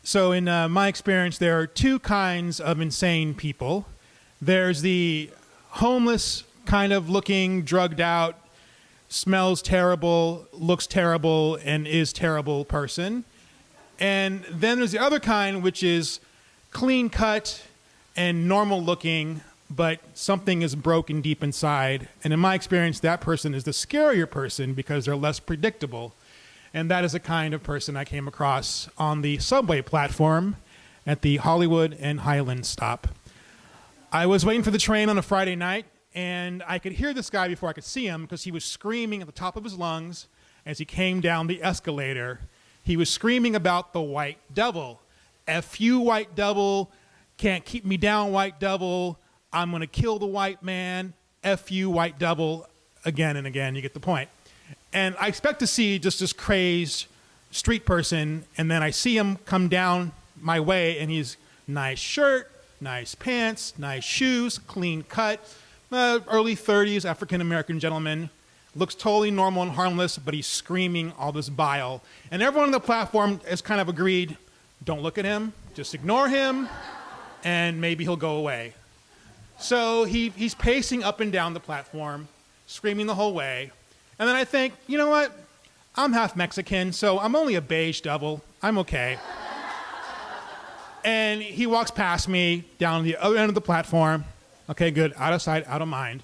So in my experience, there are two kinds of insane people. There's the homeless kind of looking, drugged out, smells terrible, looks terrible, and is terrible person. And then there's the other kind, which is clean cut and normal looking, but something is broken deep inside. And in my experience, that person is the scarier person because they're less predictable. And that is the kind of person I came across on the subway platform at the Hollywood and Highland stop. I was waiting for the train on a Friday night, and I could hear this guy before I could see him because he was screaming at the top of his lungs as he came down the escalator. He was screaming about the white devil. F you, white devil. Can't keep me down, white devil. I'm going to kill the white man. F you, white devil. Again and again, you get the point. And I expect to see just this crazed street person, and then I see him come down my way, and he's nice shirt, nice pants, nice shoes, clean cut, early 30s, African-American gentleman. Looks totally normal and harmless, but he's screaming all this bile. And everyone on the platform has kind of agreed, don't look at him, just ignore him, and maybe he'll go away. So he's pacing up and down the platform, screaming the whole way. And then I think, you know what? I'm half Mexican, so I'm only a beige devil. I'm okay. And he walks past me down the other end of the platform. Okay, good. Out of sight, out of mind.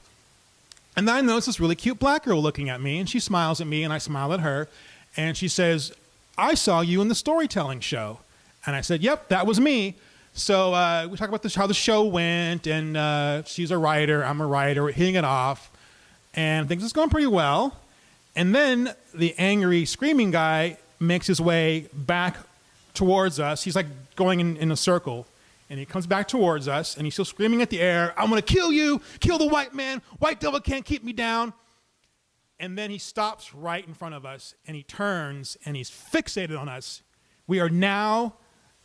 And then I notice this really cute black girl looking at me, and she smiles at me, and I smile at her. And she says, I saw you in the storytelling show. And I said, yep, that was me. So we talk about how the show went, and she's a writer, I'm a writer, we're hitting it off, and things are going pretty well. And then the angry, screaming guy makes his way back towards us. He's like going in a circle. And he comes back towards us, and he's still screaming at the air, I'm going to kill you, kill the white man, white devil can't keep me down. And then he stops right in front of us, and he turns, and he's fixated on us. We are now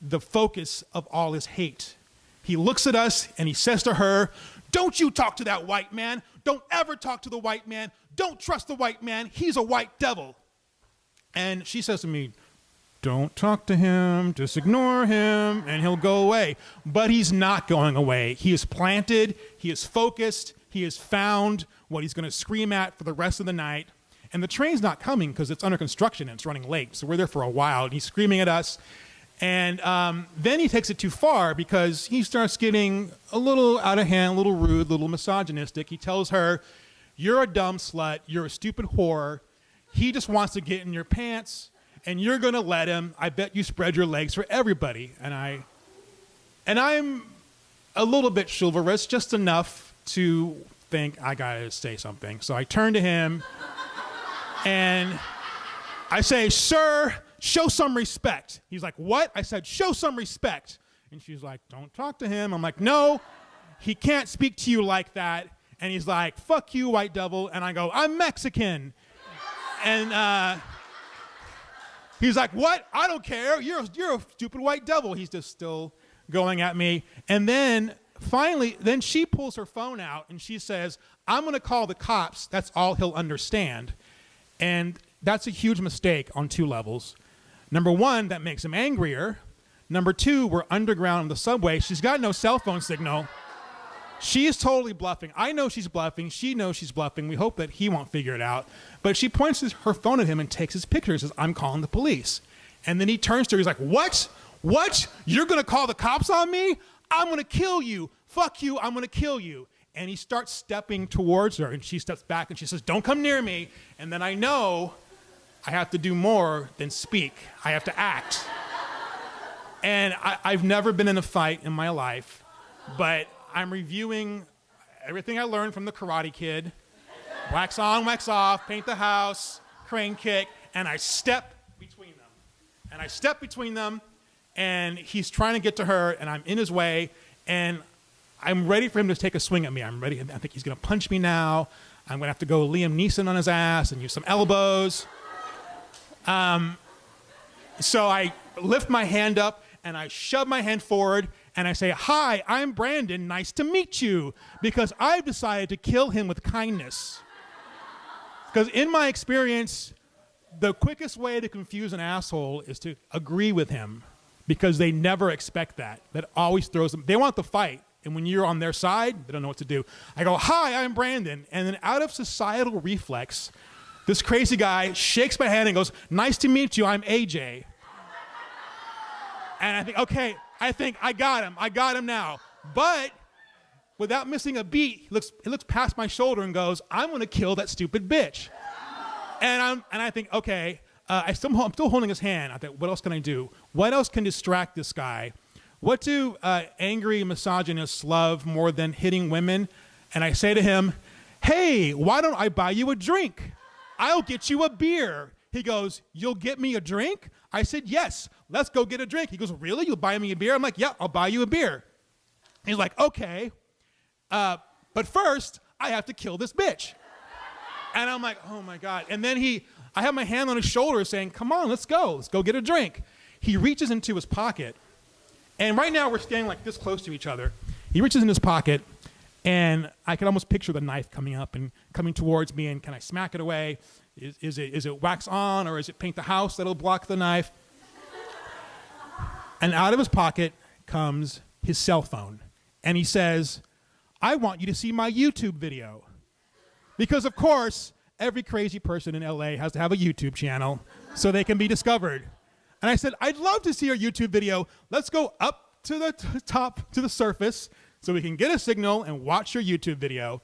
the focus of all his hate. He looks at us, and he says to her, don't you talk to that white man. Don't ever talk to the white man. Don't trust the white man. He's a white devil. And she says to me, don't talk to him, just ignore him, and he'll go away. But he's not going away. He is planted, he is focused, he has found what he's going to scream at for the rest of the night. And the train's not coming because it's under construction and it's running late. So we're there for a while, and he's screaming at us. And then he takes it too far because he starts getting a little out of hand, a little rude, a little misogynistic. He tells her, you're a dumb slut, you're a stupid whore. He just wants to get in your pants. And you're going to let him. I bet you spread your legs for everybody. And I'm a little bit chivalrous, just enough to think I got to say something. So I turn to him and I say, sir, show some respect. He's like, what? I said, show some respect. And she's like, don't talk to him. I'm like, no, he can't speak to you like that. And he's like, fuck you, white devil. And I go, I'm Mexican. And he's like, what? I don't care. You're a stupid white devil. He's just still going at me. And then finally, then she pulls her phone out and she says, I'm going to call the cops. That's all he'll understand. And that's a huge mistake on two levels. Number one, that makes him angrier. Number two, we're underground on the subway. She's got no cell phone signal. She is totally bluffing. I know she's bluffing. She knows she's bluffing. We hope that he won't figure it out. But she points her phone at him and takes his picture and says, I'm calling the police. And then he turns to her. He's like, what? What? You're going to call the cops on me? I'm going to kill you. Fuck you. I'm going to kill you. And he starts stepping towards her. And she steps back and she says, don't come near me. And then I know I have to do more than speak. I have to act. And I've never been in a fight in my life. But I'm reviewing everything I learned from the Karate Kid. Wax on, wax off, paint the house, crane kick, and I step between them. And I step between them, and he's trying to get to her, and I'm in his way, and I'm ready for him to take a swing at me. I'm ready. I think he's going to punch me now. I'm going to have to go Liam Neeson on his ass and use some elbows. So I lift my hand up, and I shove my hand forward, and I say, hi, I'm Brandon, nice to meet you, because I've decided to kill him with kindness. Because in my experience, the quickest way to confuse an asshole is to agree with him. because they never expect that. That always throws them. They want the fight. And when you're on their side, they don't know what to do. I go, hi, I'm Brandon. And then out of societal reflex, this crazy guy shakes my hand and goes, nice to meet you, I'm AJ. And I think, okay, I got him. I got him now. But without missing a beat, he looks past my shoulder and goes, I'm going to kill that stupid bitch. And I think, okay, I'm still holding his hand. I think, what else can I do? What else can distract this guy? What do angry misogynists love more than hitting women? And I say to him, hey, why don't I buy you a drink? I'll get you a beer. He goes, you'll get me a drink? I said, yes, let's go get a drink. He goes, really? You'll buy me a beer? I'm like, yeah, I'll buy you a beer. He's like, okay, but first, I have to kill this bitch. And I'm like, oh my God. And then I have my hand on his shoulder saying, come on, let's go get a drink. He reaches into his pocket. And right now we're standing like this close to each other. He reaches in his pocket, and I can almost picture the knife coming up and coming towards me. And can I smack it away? Is it wax on, or is it paint the house that'll block the knife? And out of his pocket comes his cell phone, and he says, "I want you to see my YouTube video," because of course every crazy person in LA has to have a YouTube channel so they can be discovered. And I said, I'd love to see your YouTube video. Let's go up to the top, to the surface, so we can get a signal and watch your YouTube video.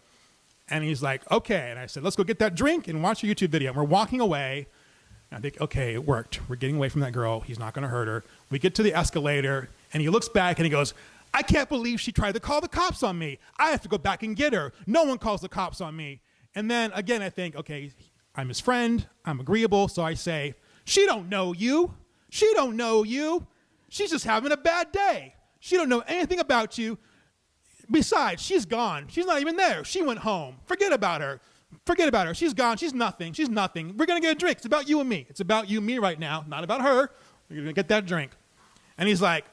And he's like, okay. And I said, let's go get that drink and watch your YouTube video. And we're walking away. And I think, okay, it worked. We're getting away from that girl. He's not going to hurt her. We get to the escalator, and he looks back, and he goes, I can't believe she tried to call the cops on me. I have to go back and get her. No one calls the cops on me. And then, again, I think, okay, I'm his friend. I'm agreeable. So I say, she don't know you. She don't know you. She's just having a bad day. She don't know anything about you. Besides, she's gone. She's not even there. She went home. Forget about her. Forget about her. She's gone. She's nothing. She's nothing. We're going to get a drink. It's about you and me. It's about you and me right now, not about her. We're going to get that drink. And he's like,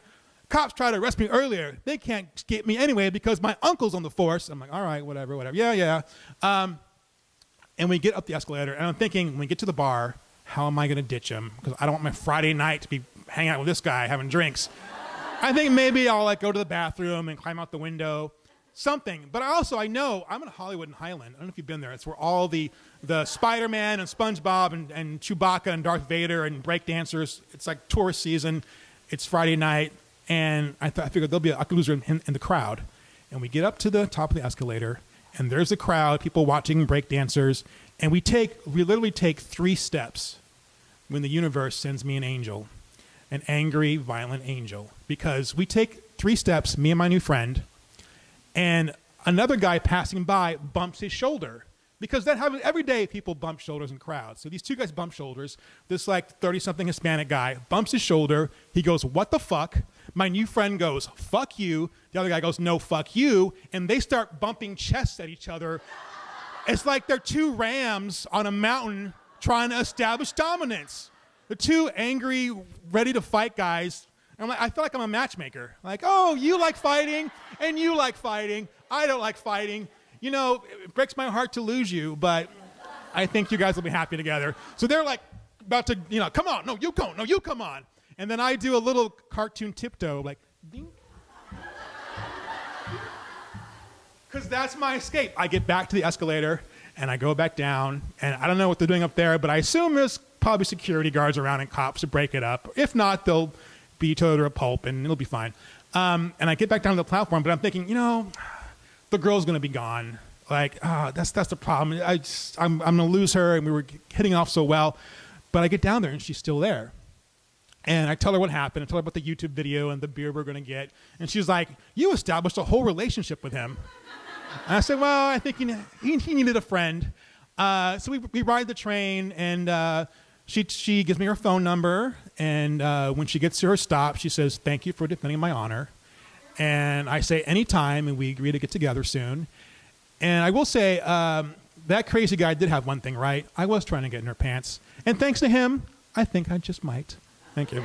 cops tried to arrest me earlier. They can't get me anyway because my uncle's on the force. I'm like, all right, whatever. Yeah. And we get up the escalator, and I'm thinking, when we get to the bar, how am I going to ditch him? Because I don't want my Friday night to be hanging out with this guy having drinks. I think maybe I'll go to the bathroom and climb out the window, something. But I know I'm in Hollywood and Highland. I don't know if you've been there. It's where all the Spider-Man and SpongeBob and Chewbacca and Darth Vader and breakdancers. It's like tourist season. It's Friday night, and I figured there'll be a loser in the crowd. And we get up to the top of the escalator, and there's a crowd, people watching breakdancers, and we literally take 3 steps when the universe sends me an angel, an angry, violent angel. Because we take 3 steps, me and my new friend, and another guy passing by bumps his shoulder. Because that happens every day, people bump shoulders in crowds. So these 2 guys bump shoulders. This 30-something Hispanic guy bumps his shoulder. He goes, what the fuck? My new friend goes, fuck you. The other guy goes, no, fuck you. And they start bumping chests at each other. It's like they're 2 rams on a mountain trying to establish dominance. The 2 angry, ready to fight guys. And I feel like I'm a matchmaker. Like, oh, you like fighting, and you like fighting. I don't like fighting. You know, it breaks my heart to lose you, but I think you guys will be happy together. So they're like about to, come on. No, you go. No, you come on. And then I do a little cartoon tiptoe, like, ding. Because that's my escape. I get back to the escalator, and I go back down, and I don't know what they're doing up there, but I assume there's probably security guards around and cops to break it up. If not, they'll beat each other to a pulp, and it'll be fine. And I get back down to the platform, but I'm thinking, the girl's going to be gone. That's the problem. I'm going to lose her, and we were hitting off so well. But I get down there, and she's still there. And I tell her what happened. I tell her about the YouTube video and the beer we're going to get. And she's like, you established a whole relationship with him. And I said, well, I think he needed a friend. So we ride the train, and she gives me her phone number. And when she gets to her stop, she says, thank you for defending my honor. And I say, anytime, and we agree to get together soon. And I will say, that crazy guy did have one thing right. I was trying to get in her pants. And thanks to him, I think I just might. Thank you.